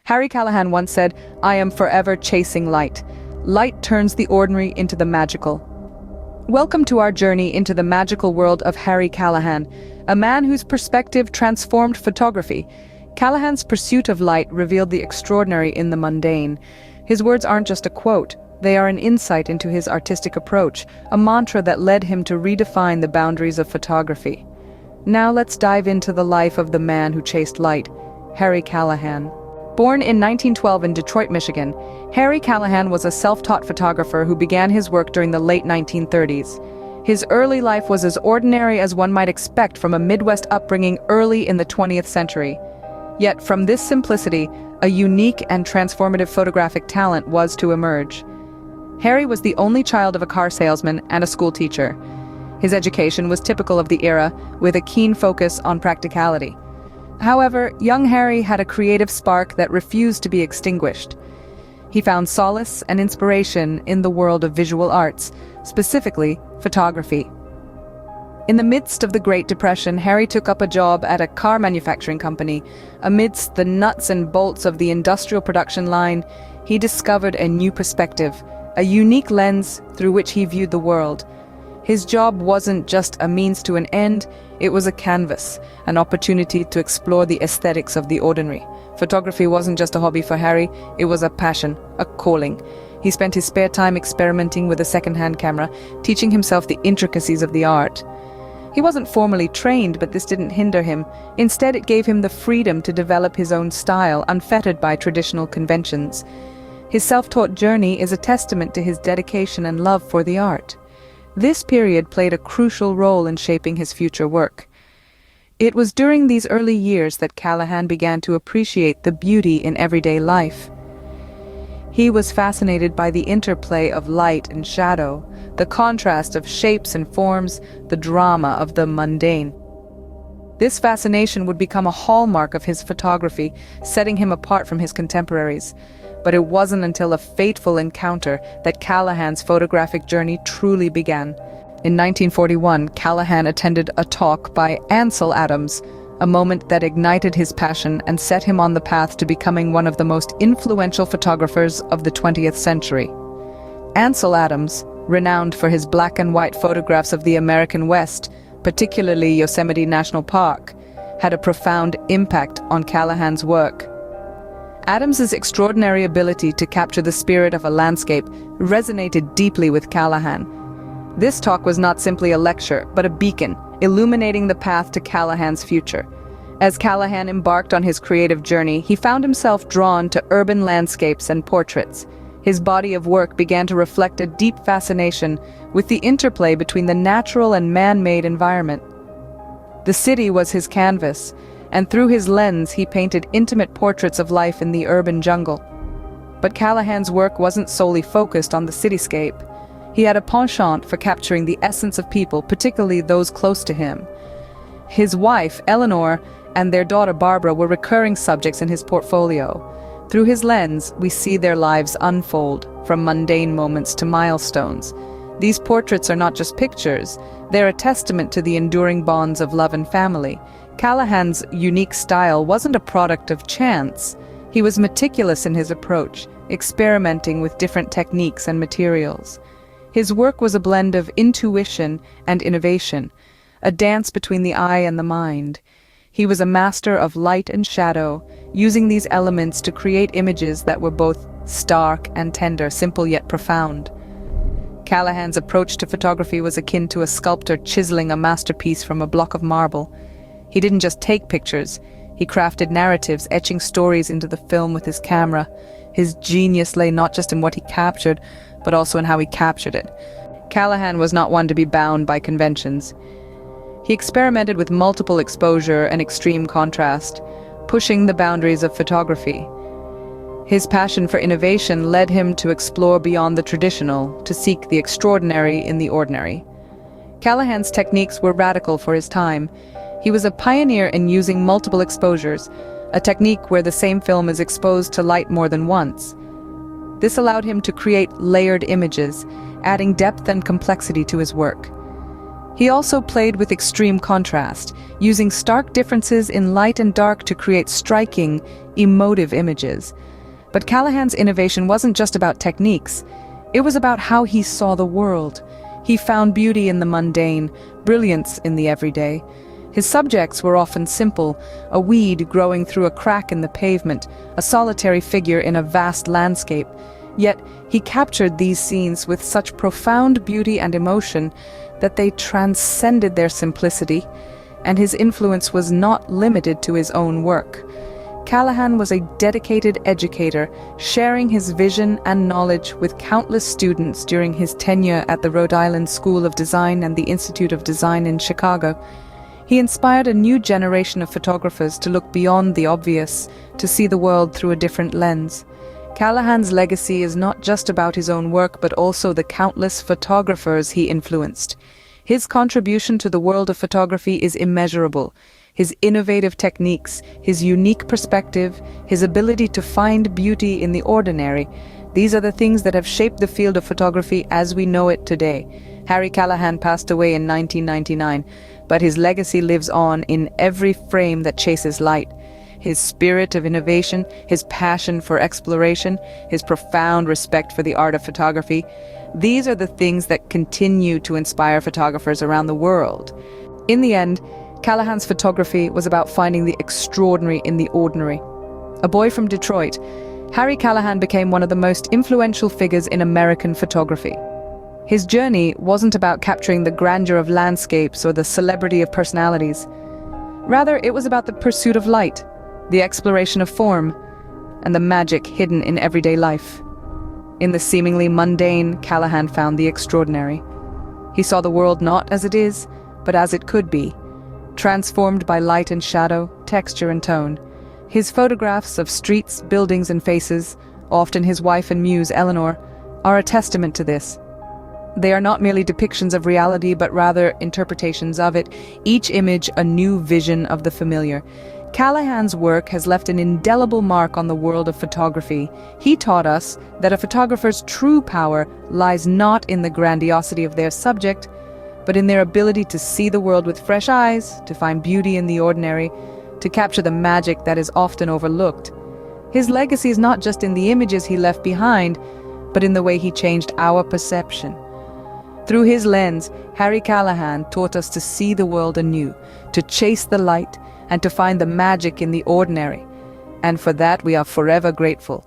Harry Callahan once said, "I am forever chasing light. Light turns the ordinary into the magical." Welcome to our journey into the magical world of Harry Callahan, a man whose perspective transformed photography. Callahan's pursuit of light revealed the extraordinary in the mundane. His words aren't just a quote, they are an insight into his artistic approach, a mantra that led him to redefine the boundaries of photography. Now let's dive into the life of the man who chased light, Harry Callahan. Born in 1912 in Detroit, Michigan, Harry Callahan was a self-taught photographer who began his work during the late 1930s. His early life was as ordinary as one might expect from a Midwest upbringing early in the 20th century. Yet from this simplicity, a unique and transformative photographic talent was to emerge. Harry was the only child of a car salesman and a school teacher. His education was typical of the era, with a keen focus on practicality. However, young Harry had a creative spark that refused to be extinguished. He found solace and inspiration in the world of visual arts, specifically photography. In the midst of the Great Depression, Harry took up a job at a car manufacturing company. Amidst the nuts and bolts of the industrial production line, he discovered a new perspective, a unique lens through which he viewed the world. His job wasn't just a means to an end, it was a canvas, an opportunity to explore the aesthetics of the ordinary. Photography wasn't just a hobby for Harry, it was a passion, a calling. He spent his spare time experimenting with a second-hand camera, teaching himself the intricacies of the art. He wasn't formally trained, but this didn't hinder him. Instead, it gave him the freedom to develop his own style, unfettered by traditional conventions. His self-taught journey is a testament to his dedication and love for the art. This period played a crucial role in shaping his future work. It was during these early years that Callahan began to appreciate the beauty in everyday life. He was fascinated by the interplay of light and shadow, the contrast of shapes and forms, the drama of the mundane. This fascination would become a hallmark of his photography, setting him apart from his contemporaries. But it wasn't until a fateful encounter that Callahan's photographic journey truly began. In 1941, Callahan attended a talk by Ansel Adams, a moment that ignited his passion and set him on the path to becoming one of the most influential photographers of the 20th century. Ansel Adams, renowned for his black and white photographs of the American West, particularly Yosemite National Park, had a profound impact on Callahan's work. Adams's extraordinary ability to capture the spirit of a landscape resonated deeply with Callahan. This talk was not simply a lecture, but a beacon, illuminating the path to Callahan's future. As Callahan embarked on his creative journey, he found himself drawn to urban landscapes and portraits. His body of work began to reflect a deep fascination with the interplay between the natural and man-made environment. The city was his canvas, and through his lens he painted intimate portraits of life in the urban jungle. But Callahan's work wasn't solely focused on the cityscape. He had a penchant for capturing the essence of people, particularly those close to him. His wife, Eleanor, and their daughter Barbara were recurring subjects in his portfolio. Through his lens, we see their lives unfold, from mundane moments to milestones. These portraits are not just pictures, they're a testament to the enduring bonds of love and family. Callahan's unique style wasn't a product of chance. He was meticulous in his approach, experimenting with different techniques and materials. His work was a blend of intuition and innovation, a dance between the eye and the mind. He was a master of light and shadow, using these elements to create images that were both stark and tender, simple yet profound. Callahan's approach to photography was akin to a sculptor chiseling a masterpiece from a block of marble. He didn't just take pictures, he crafted narratives, etching stories into the film with his camera. His genius lay not just in what he captured, but also in how he captured it. Callahan was not one to be bound by conventions. He experimented with multiple exposure and extreme contrast, pushing the boundaries of photography. His passion for innovation led him to explore beyond the traditional, to seek the extraordinary in the ordinary. Callahan's techniques were radical for his time. He was a pioneer in using multiple exposures, a technique where the same film is exposed to light more than once. This allowed him to create layered images, adding depth and complexity to his work. He also played with extreme contrast, using stark differences in light and dark to create striking, emotive images. But Callahan's innovation wasn't just about techniques. It was about how he saw the world. He found beauty in the mundane, brilliance in the everyday. His subjects were often simple: a weed growing through a crack in the pavement, a solitary figure in a vast landscape. Yet he captured these scenes with such profound beauty and emotion that they transcended their simplicity, and his influence was not limited to his own work. Callahan was a dedicated educator, sharing his vision and knowledge with countless students during his tenure at the Rhode Island School of Design and the Institute of Design in Chicago. He inspired a new generation of photographers to look beyond the obvious, to see the world through a different lens. Callahan's legacy is not just about his own work, but also the countless photographers he influenced. His contribution to the world of photography is immeasurable. His innovative techniques, his unique perspective, his ability to find beauty in the ordinary, these are the things that have shaped the field of photography as we know it today. Harry Callahan passed away in 1999, but his legacy lives on in every frame that chases light. His spirit of innovation, his passion for exploration, his profound respect for the art of photography, these are the things that continue to inspire photographers around the world. In the end, Callahan's photography was about finding the extraordinary in the ordinary. A boy from Detroit, Harry Callahan became one of the most influential figures in American photography. His journey wasn't about capturing the grandeur of landscapes or the celebrity of personalities. Rather, it was about the pursuit of light, the exploration of form, and the magic hidden in everyday life. In the seemingly mundane, Callahan found the extraordinary. He saw the world not as it is, but as it could be, transformed by light and shadow, texture and tone. His photographs of streets, buildings and faces, often his wife and muse Eleanor, are a testament to this. They are not merely depictions of reality, but rather interpretations of it, each image a new vision of the familiar. Callahan's work has left an indelible mark on the world of photography. He taught us that a photographer's true power lies not in the grandiosity of their subject, but in their ability to see the world with fresh eyes, to find beauty in the ordinary, to capture the magic that is often overlooked. His legacy is not just in the images he left behind, but in the way he changed our perception. Through his lens, Harry Callahan taught us to see the world anew, to chase the light, and to find the magic in the ordinary. And for that we are forever grateful.